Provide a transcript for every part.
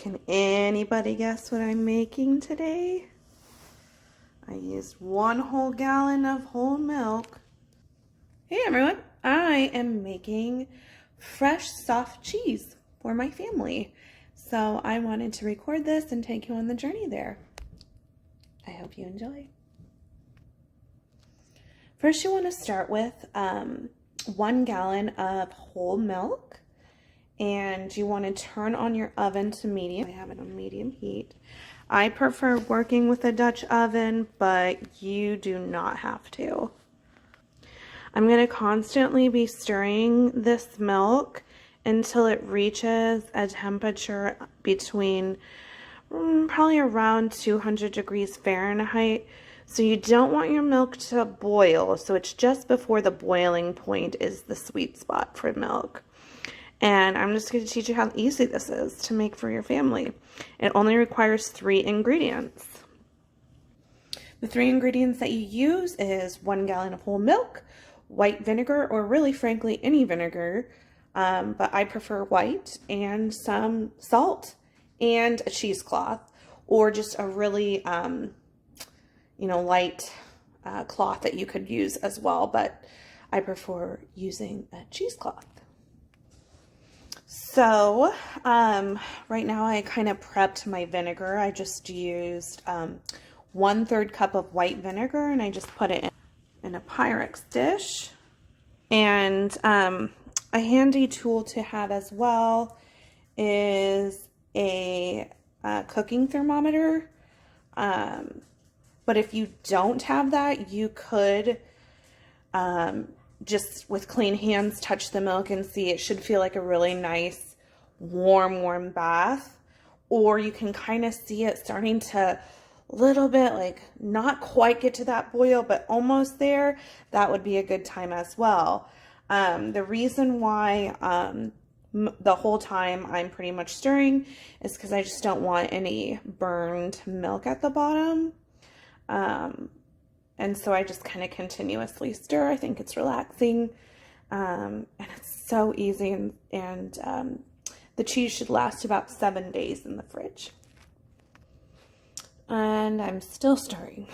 Can anybody guess what I'm making today? I used 1 whole gallon of whole milk. Hey everyone, I am making fresh soft cheese for my family. So I wanted to record this and take you on the journey there. I hope you enjoy. First you want to start with 1 gallon of whole milk. And you want to turn on your oven to medium. I have it on medium heat. I prefer working with a Dutch oven, but you do not have to. I'm going to constantly be stirring this milk until it reaches a temperature between probably around 200 degrees Fahrenheit. So you don't want your milk to boil. So it's just before the boiling point is the sweet spot for milk. And I'm just going to teach you how easy this is to make for your family. It only requires 3 ingredients. The 3 ingredients that you use is 1 gallon of whole milk, white vinegar, or really frankly any vinegar, but I prefer white, and some salt, and a cheesecloth, or just a really light cloth that you could use as well, but I prefer using a cheesecloth. So, right now I kind of prepped my vinegar. I just used 1/3 cup of white vinegar, and I just put it in a Pyrex dish. And a handy tool to have as well is a cooking thermometer. But if you don't have that, you could just with clean hands touch the milk and see it should feel like a really nice warm bath. Or you can kind of see it starting to little bit like not quite get to that boil but almost there. That would be a good time as well. The reason why the whole time I'm pretty much stirring is because I just don't want any burned milk at the bottom. And so I just kind of continuously stir. I think it's relaxing, and it's so easy, and the cheese should last about 7 days in the fridge. And I'm still stirring.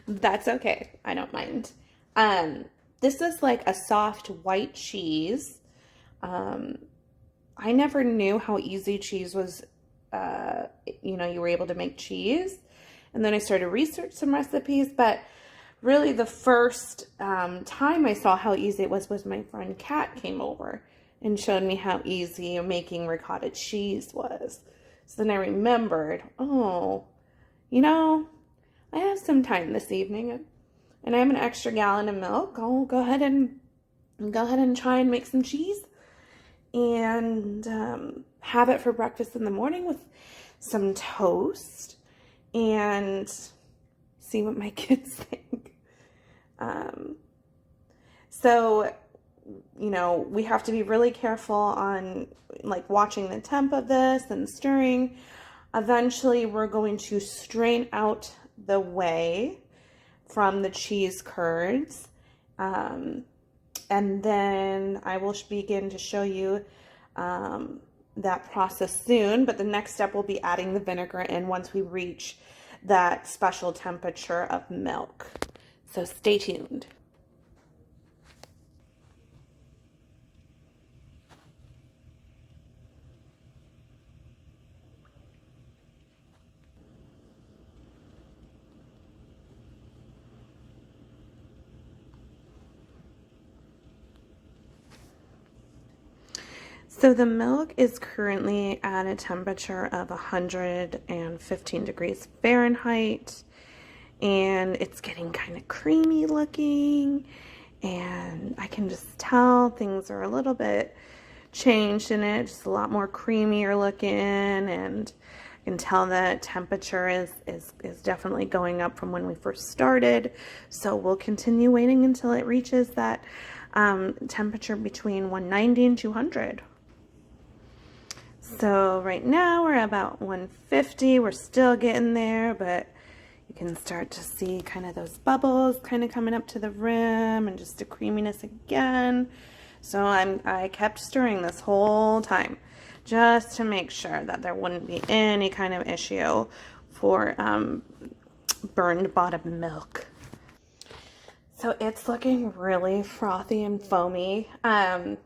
That's okay. I don't mind. This is like a soft white cheese. I never knew how easy cheese was, you were able to make cheese. And then I started to research some recipes, but really the first time I saw how easy it was my friend Kat came over and showed me how easy making ricotta cheese was. So then I remembered, oh, I have some time this evening and I have an extra gallon of milk. I'll go ahead and try and make some cheese and have it for breakfast in the morning with some toast. And see what my kids think. So, we have to be really careful on like watching the temp of this and stirring. Eventually, we're going to strain out the whey from the cheese curds. And then I will begin to show you that process soon, but the next step will be adding the vinegar in once we reach that special temperature of milk. So stay tuned. So the milk is currently at a temperature of 115 degrees Fahrenheit, and it's getting kind of creamy looking, and I can just tell things are a little bit changed in it, just a lot more creamier looking, and I can tell that temperature is definitely going up from when we first started. So we'll continue waiting until it reaches that temperature between 190 and 200. So right now we're about 150. We're still getting there, but you can start to see kind of those bubbles kind of coming up to the rim and just the creaminess again. So I kept stirring this whole time, just to make sure that there wouldn't be any kind of issue for burned bottom milk. So it's looking really frothy and foamy. I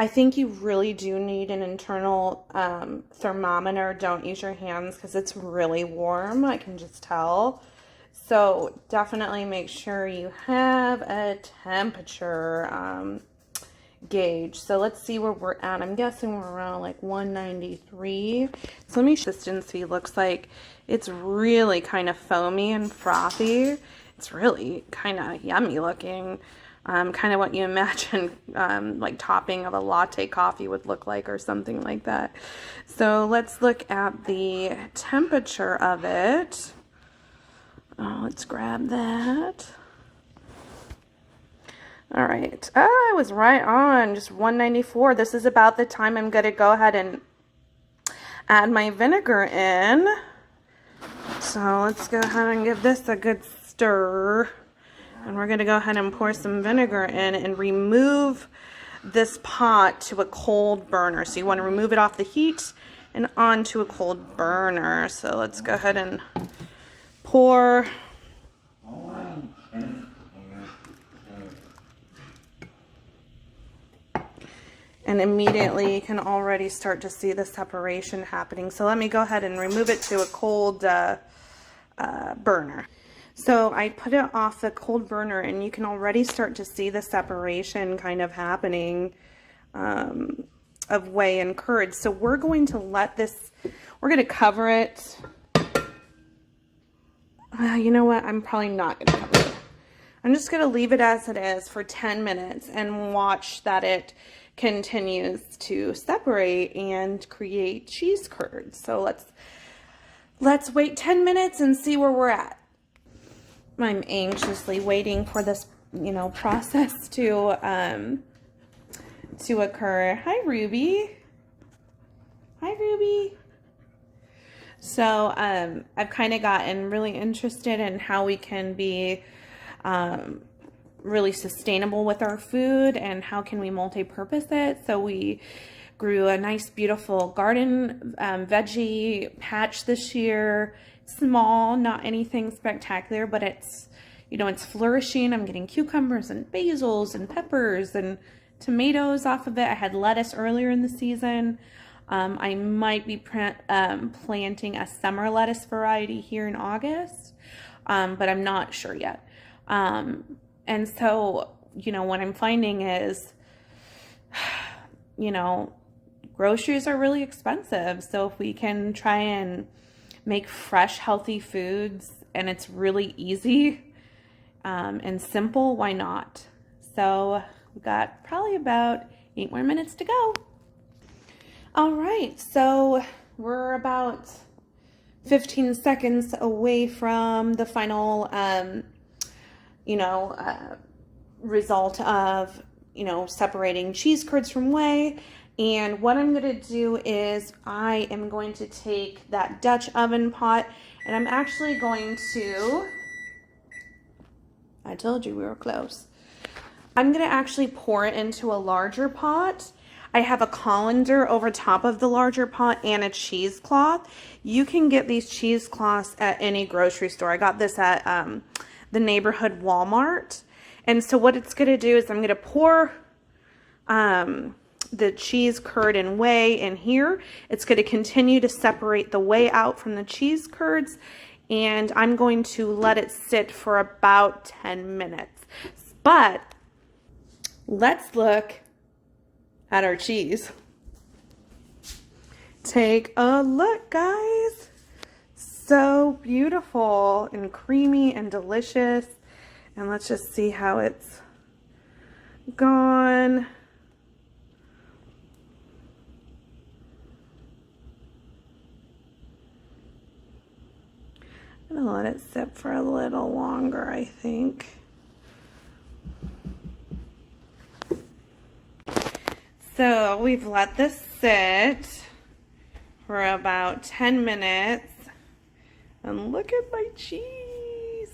think you really do need an internal thermometer. Don't use your hands because it's really warm. I can just tell. So definitely make sure you have a temperature gauge. So let's see where we're at. I'm guessing we're around like 193. So let me show consistency. Looks like it's really kind of foamy and frothy. It's really kind of yummy looking. Kind of what you imagine like topping of a latte coffee would look like or something like that. So let's look at the temperature of it. Let's grab that. All right. I was right on, just 194. This is about the time I'm going to go ahead and add my vinegar in. So let's go ahead and give this a good stir. And we're going to go ahead and pour some vinegar in and remove this pot to a cold burner. So you want to remove it off the heat and onto a cold burner. So let's go ahead and pour. And immediately you can already start to see the separation happening. So let me go ahead and remove it to a cold burner. So I put it off the cold burner and you can already start to see the separation kind of happening of whey and curd. So we're going to let this, we're going to cover it. You know what? I'm probably not going to cover it. I'm just going to leave it as it is for 10 minutes and watch that it continues to separate and create cheese curds. So let's wait 10 minutes and see where we're at. I'm anxiously waiting for this, process to occur. Hi, Ruby. Hi, Ruby. So I've kind of gotten really interested in how we can be really sustainable with our food and how can we multi-purpose it. So we grew a nice, beautiful garden veggie patch this year. Small, not anything spectacular, but it's, it's flourishing. I'm getting cucumbers and basils and peppers and tomatoes off of it. I had lettuce earlier in the season. I might be planting a summer lettuce variety here in August, but I'm not sure yet. And so, what I'm finding is, groceries are really expensive. So if we can try and make fresh, healthy foods and it's really easy and simple, why not? So we've got probably about 8 more minutes to go. All right, so we're about 15 seconds away from the final, result of, separating cheese curds from whey. And what I'm going to do is I am going to take that Dutch oven pot and I'm actually going to, I told you we were close. I'm going to actually pour it into a larger pot. I have a colander over top of the larger pot and a cheesecloth. You can get these cheesecloths at any grocery store. I got this at the neighborhood Walmart. And so what it's going to do is I'm going to pour the cheese curd and whey in here. It's going to continue to separate the whey out from the cheese curds. And I'm going to let it sit for about 10 minutes. But let's look at our cheese. Take a look, guys. So beautiful and creamy and delicious. And let's just see how it's gone. I'm gonna let it sit for a little longer, I think. So we've let this sit for about 10 minutes. And look at my cheese.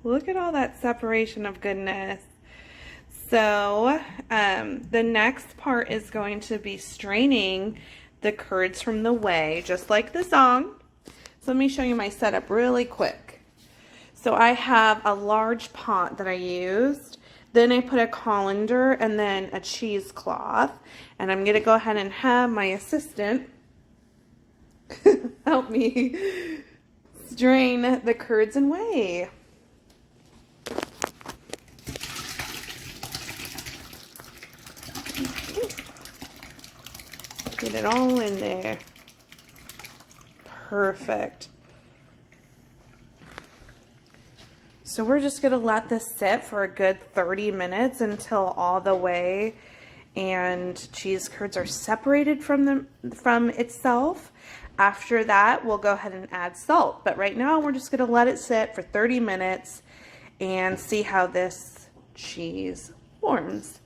Look at all that separation of goodness. So the next part is going to be straining the curds from the whey, just like the song. So let me show you my setup really quick. So I have a large pot that I used. Then I put a colander and then a cheesecloth. And I'm going to go ahead and have my assistant help me strain the curds and whey. Get it all in there. Perfect. So we're just going to let this sit for a good 30 minutes until all the whey and cheese curds are separated from itself. After that, we'll go ahead and add salt. But right now, we're just going to let it sit for 30 minutes and see how this cheese forms.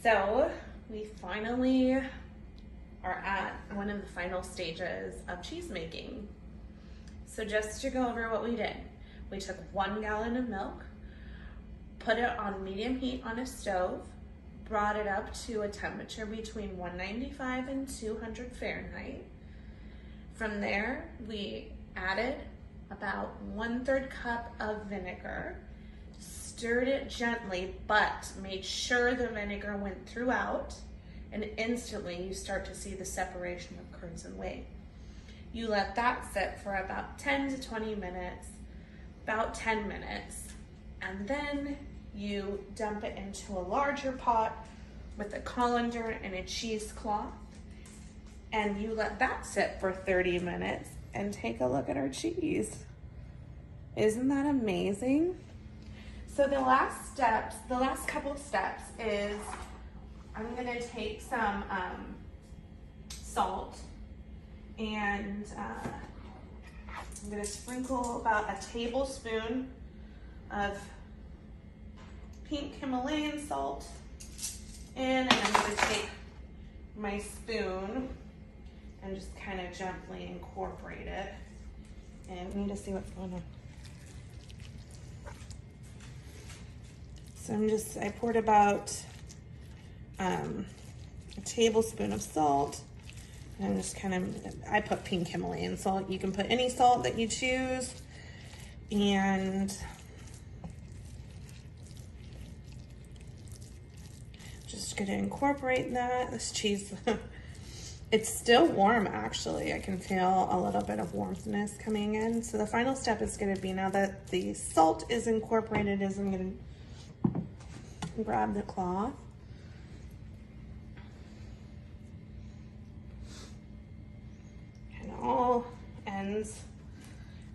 So we finally are at one of the final stages of cheese making. So just to go over what we did, we took 1 gallon of milk, put it on medium heat on a stove, brought it up to a temperature between 195 and 200 Fahrenheit. From there, we added about 1/3 cup of vinegar, stirred it gently, but made sure the vinegar went throughout, and instantly you start to see the separation of curds and whey. You let that sit for about 10 to 20 minutes, about 10 minutes, and then you dump it into a larger pot with a colander and a cheesecloth, and you let that sit for 30 minutes and take a look at our cheese. Isn't that amazing? So the last couple of steps is I'm gonna take some salt and I'm gonna sprinkle about a tablespoon of pink Himalayan salt in, and I'm gonna take my spoon and just kind of gently incorporate it. And I need to see what's going on. So I poured about a tablespoon of salt, and I'm just I put pink Himalayan salt. You can put any salt that you choose, and just gonna incorporate that. This cheese, it's still warm actually. I can feel a little bit of warmthness coming in. So the final step is gonna be, now that the salt is incorporated, is I'm gonna grab the cloth and all ends.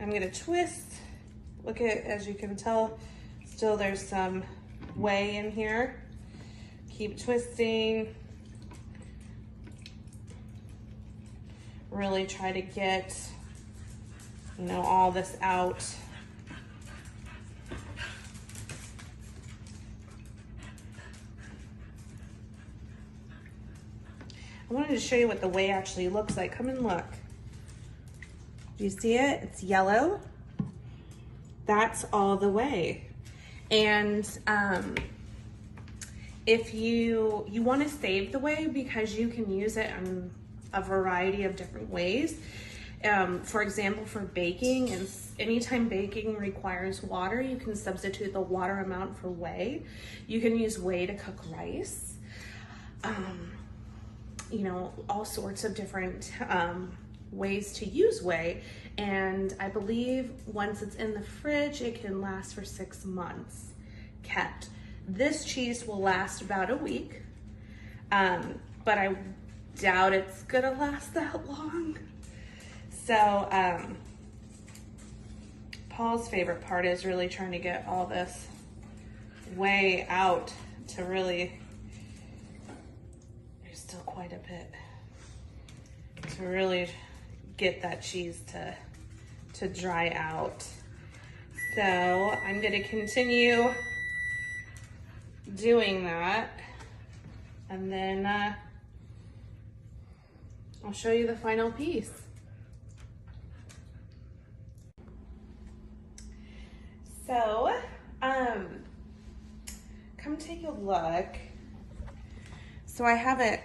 I'm gonna twist. Look at, as you can tell, still there's some whey in here. Keep twisting. Really try to get, all this out. I wanted to show you what the whey actually looks like. Come and look. Do you see it? It's yellow. That's all the whey. And if you want to save the whey, because you can use it in a variety of different ways. For example, for baking, and anytime baking requires water, you can substitute the water amount for whey. You can use whey to cook rice. All sorts of different ways to use whey. And I believe once it's in the fridge, it can last for 6 months kept. This cheese will last about a week, but I doubt it's gonna last that long. So Paul's favorite part is really trying to get all this whey out to really, there's still quite a bit, to really get that cheese to dry out. So I'm gonna continue doing that, and then I'll show you the final piece. So, come take a look. So I have it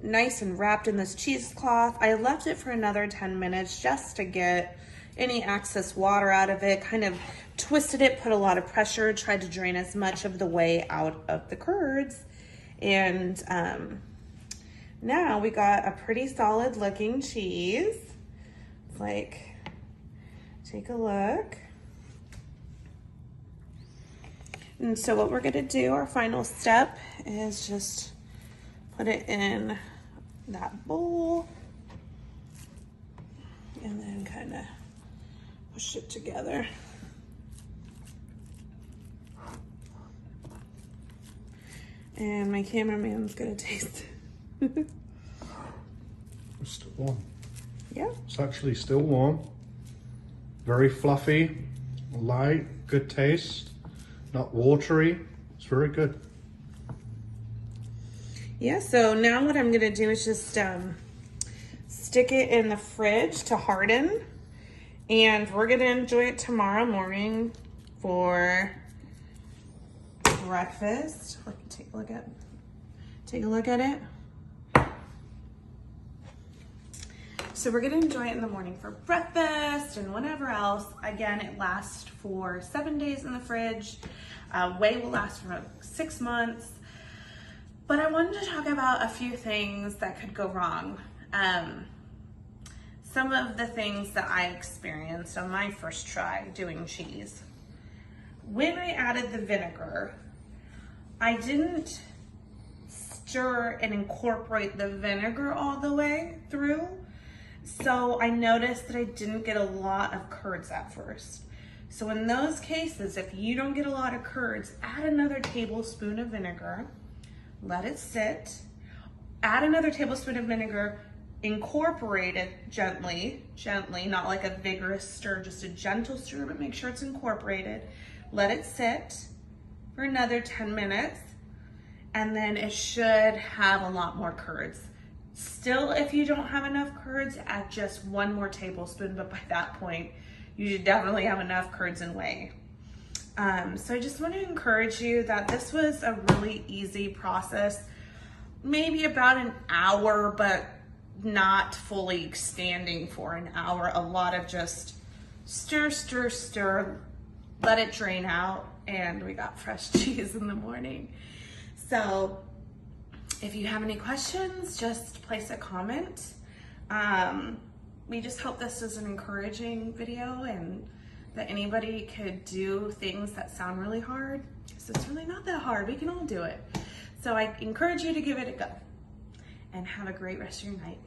nice and wrapped in this cheesecloth. I left it for another 10 minutes just to get any excess water out of it, kind of twisted it, put a lot of pressure, tried to drain as much of the way out of the curds. And now we got a pretty solid looking cheese. It's like, take a look. And so what we're gonna do, our final step, is just put it in that bowl and then kind of push it together. And my cameraman's gonna taste it. It's still warm. Yeah. It's actually still warm. Very fluffy, light, good taste, not watery. It's very good. Yeah, so now what I'm gonna do is just stick it in the fridge to harden, and we're gonna enjoy it tomorrow morning for breakfast. Take a look at it. So we're gonna enjoy it in the morning for breakfast and whatever else. Again, it lasts for 7 days in the fridge. Whey will last for 6 months. But I wanted to talk about a few things that could go wrong. Some of the things that I experienced on my first try doing cheese. When I added the vinegar, I didn't stir and incorporate the vinegar all the way through. So I noticed that I didn't get a lot of curds at first. So in those cases, if you don't get a lot of curds, add another tablespoon of vinegar, let it sit, add another tablespoon of vinegar, incorporate it gently, not like a vigorous stir, just a gentle stir, but make sure it's incorporated. Let it sit for another 10 minutes, and then it should have a lot more curds. Still, if you don't have enough curds, add just 1 more tablespoon, but by that point, you should definitely have enough curds and whey. So I just want to encourage you that this was a really easy process, maybe about an hour, but not fully standing for an hour. A lot of just stir, stir, stir, let it drain out, and we got fresh cheese in the morning. So if you have any questions, just place a comment. We just hope this is an encouraging video and that anybody could do things that sound really hard, because it's really not that hard. We can all do it. So I encourage you to give it a go, and have a great rest of your night.